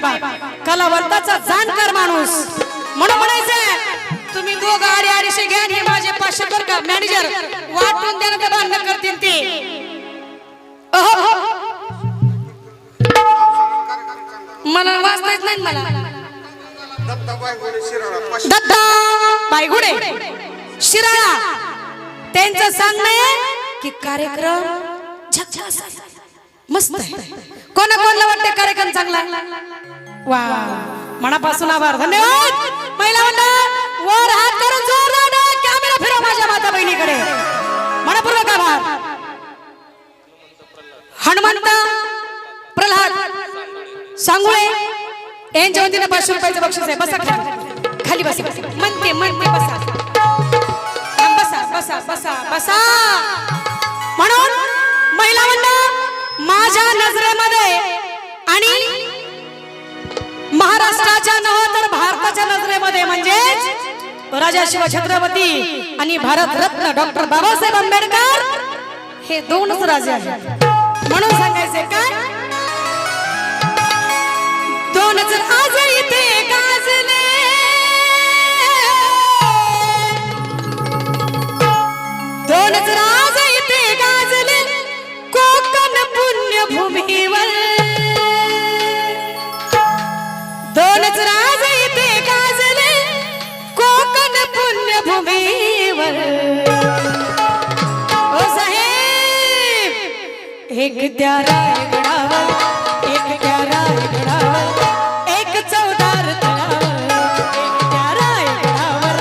नाही बा, कलावंताचा जाणकार माणूस म्हणून म्हणायचं तुम्ही दोघं अडीचशे घ्या हे माझे 500 कर का मॅनेजर वाटून देणं ते भांडण करतील ते मला वाचताच नाही मला दत्ता बायगुडे शिराळा त्यांचं सांगणं आहे की कार्यक्रम झकास मस्त आहे कोणा कोणाला वाटतं कार्यक्रम चांगला वा मनापासून आभार धन्यवाद महिला मंडळ वर हात करून जोरदार कॅमेरा फिरवा माझ्या माता बहिणीकडे मनपूर्वक आभार हनुमंत प्रल्हाद सांगुळे यांच्या वतीने 500 रुपयाचं बक्षीस आहे बसा खाली बसा म्हणते म्हणते बसा बसा बसा बसा बसा म्हणून महिला मंडळ माझ्या नजरेमध्ये आणि महाराष्ट्राच्या नव्हे तर भारताच्या नजरेमध्ये म्हणजेच राजा शिव छत्रपती आणि भारतरत्न डॉक्टर बाबासाहेब आंबेडकर हे दोनच राजे आहेत म्हणून सांगायचे काय दोनच राजे इथे गाजले दोनच राजे इथे गाजले कोकण पुण्यभूमीवर दोनच राजे इथे गाजले कोकण पुण्यभूमीवर ओ साहेब एक त्या रायगडावर एक त्या रायगडावर एक चौदार तळावर एक त्या रायगडावर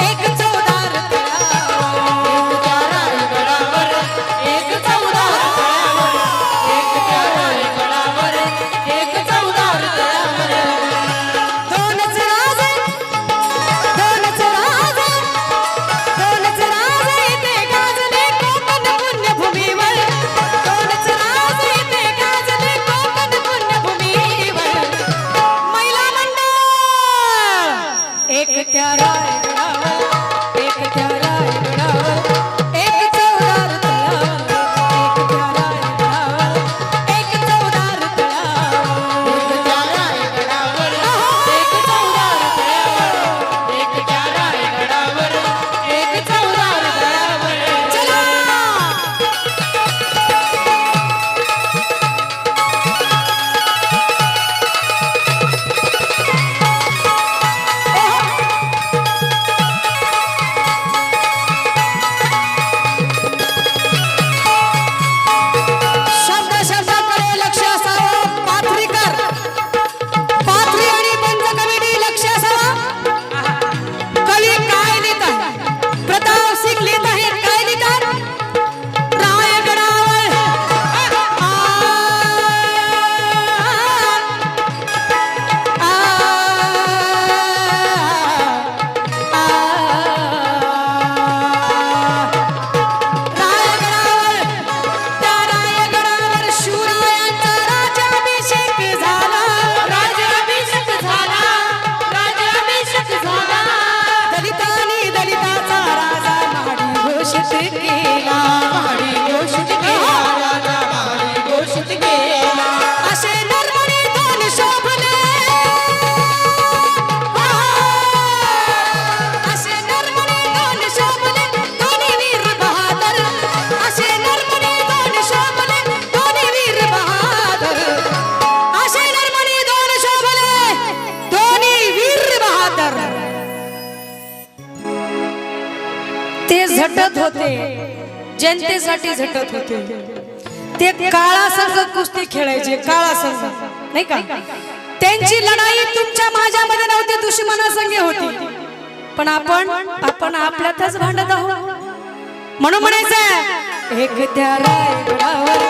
एक चौदार तळावर एक त्या रायगडावर एक चौदार तळावर एक त्या रायगडावर एक चौदार तळावर दोनच राजे इथे गाजले कोकण पुण्यभूमीवर दोनच राजे इथे गाजले कोकण पुण्यभूमीवर महिला मंडळ एक त्या रायगडावर एक त्या रायगडावर एक चौदार तळावर एक त्या रायगडावर एक चौदार तळावर एक त्या रायगडावर एक चौदार तळावर एक त्या रायगडावर एक चौदार तळावर चला शब्द शब्दाकडे लक्ष असावं पाथरीकर पाथरी आणि पंच कमिटी लक्ष असावं कवी काय लिहितात प्रताप सिंग लिहित आहेत काय लिहितात रायगडावर रायगडावर त्या रायगडावर शिवरायांचा राज्याभिषेक झाला राज्याभिषेक झाला राज्याभिषेक झाला दलितांनी दलिताचा राजा माडी घोषित केला माडी घोषित केला राजा माडी घोषित केला असे नरमणी दोन शोभले असे नरमणी दोन शोभले दोन्ही वीर बहादर असे नरमणी दोन शोभले दोन्ही वीर बहादर असे नरमणी दोन शोभले दोन्ही वीर बहादर ते झटत होते जनतेसाठी झटत होते ते काळा संघ कुस्ती खेळायचे काळा संघ नाही का त्यांची लढाई तुमच्या माझ्यामध्ये नव्हती दुश्मनासंगे होती पण आपण आपल्यातच भांडत आहोत म्हणून म्हणायचं एक त्या रायगडावर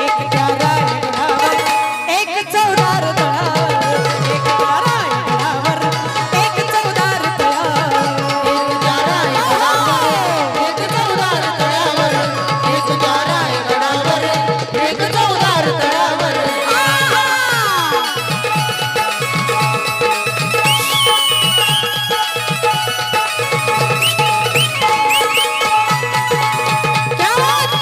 एक त्या रायगडावर एक चौदार तळावर एक त्या रायगडावर एक चौदार तळावर एक त्या रायगडावर एक चौदार तळावर एक त्या रायगडावर एक चौदार तळावर क्या बात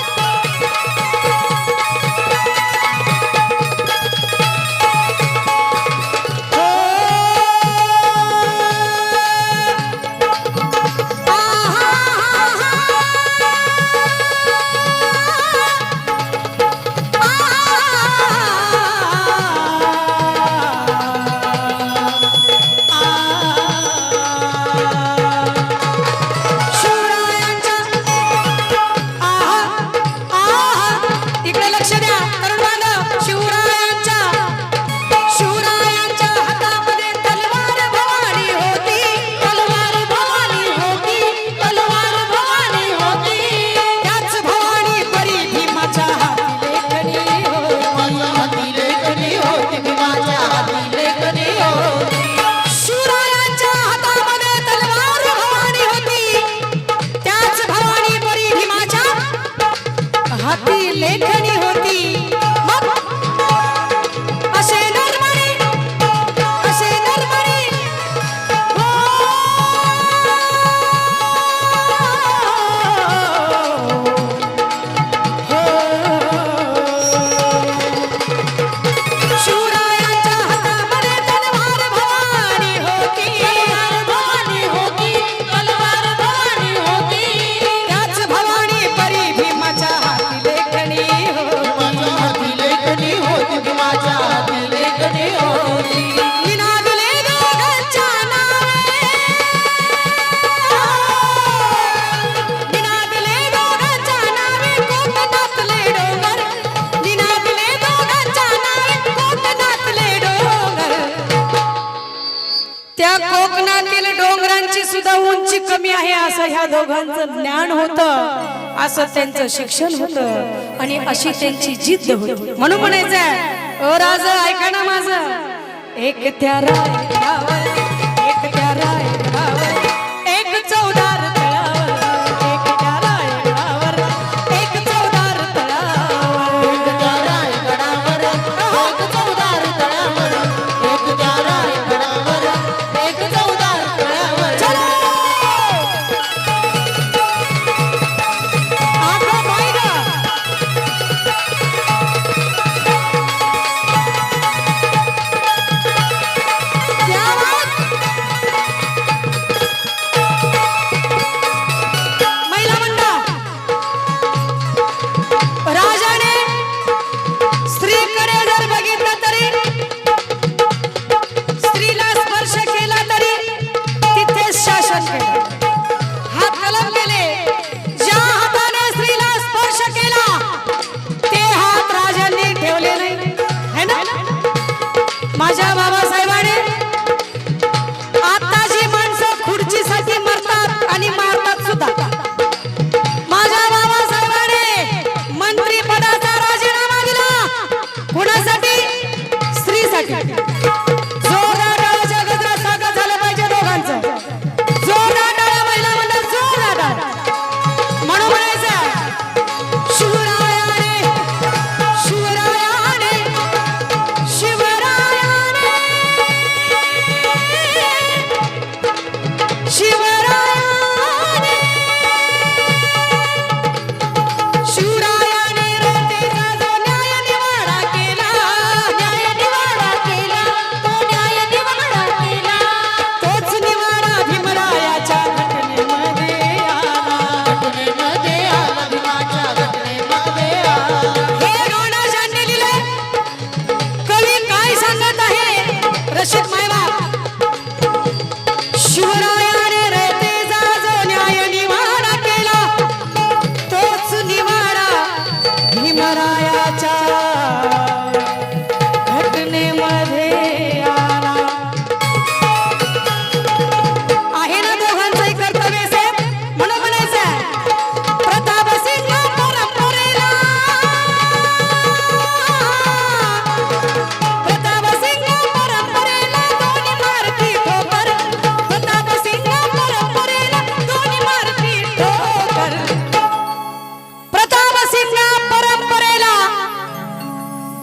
कोकणातील डोंगरांची सुद्धा उंची कमी आहे असं ह्या दोघांचं ज्ञान होतं, असं त्यांचं शिक्षण होतं आणि अशी त्यांची जिद्द होती. म्हणून म्हणायचं ओ राज ऐका ना माझं, एक त्या रायगडावर, एक त्या रायगडावर, एक चौदार तळावर, एक त्या रायगडावर, एक चौदार तळावर, एक त्या रायगडावर, एक चौदार तळावर, एक त्या रायगडावर, एक चौदार तळावर. चलो आता पाहिलं महिला मंडळ राजाने स्त्रीकडे जर बघितलं तरी, स्त्रीला स्पर्श केला तरी तिथे शासन केलं, हात कलम केले. ज्या हाताने स्त्रीला स्पर्श केला ते हात राजांनी ठेवले नाही, है ना? माझ्या बाबासाहेबांनी आता जी माणसं खुर्चीसाठी मरतात आणि मारतात सुद्धा, माझ्या बाबासाहेबांनी मंत्री पदाचा राजीनामा दिला कुणासाठी? स्त्रीसाठी. जोरदार टाळ्याच्या गजरात स्वागत झालं पाहिजे दोघांचं. जोरदार टाळ्या महिला मंडळ, जोरदार टाळ्या. म्हणून म्हणायचं शिवरायाने, शिवरायाने, शिवरायाने, शिवरायाने, शिवरायाने रयतेचा जो न्याय निवाडा केला, न्याय निवाडा केला, तो न्याय निवाडा केला, तोच निवाडा भीमरायाच्या घटनेमध्ये आला, घटनेमध्ये आला, भीमाच्या घटनेमध्ये आला. हे गाणं ज्यांनी लिहिलंय, कवी काय सांगत आहे? रशीद मायबाप. शिवरायाने रयतेचा जो न्याय निवाडा केला, तोच निवाडा भीमरायाच्या घटनेमध्ये आला. आहे ना दोघांचंही कर्तव्य साहेब? म्हणून म्हणायचं प्रतापसिंह परंपरेला, प्रतापसिंह परंपरेला दोन्ही मारती ठोकर, प्रतापसिंह परंपरेला दोन्ही मारती ठोकर, प्रतापसिंह परंपरेला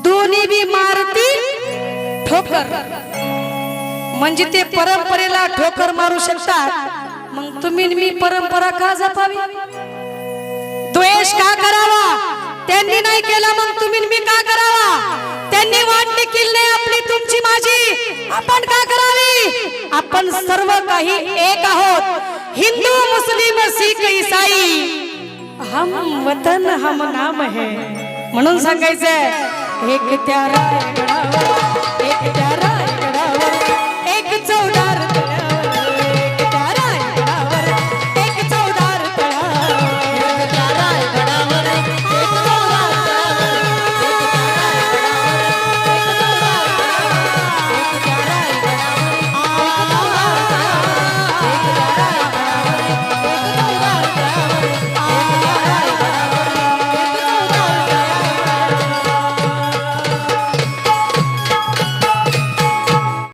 दोन्ही बी मारती ठोकर. म्हणजे ते परंपरेला ठोकर मारू शकतात, मग तुम्ही आणि मी परंपरा का जपावी? द्वेष का करावा? त्यांनी नाही केला, मग तुम्ही आणि मी का करावा? त्यांनी वाटणी केली नाही आपली तुमची माझी, आपण का करावी? आपण सर्व काही एक आहोत. हिंदू मुस्लिम सिख ईसाई, हम वतन हम नाम है. म्हणून सांगायचंय एक त्या रायगडावर,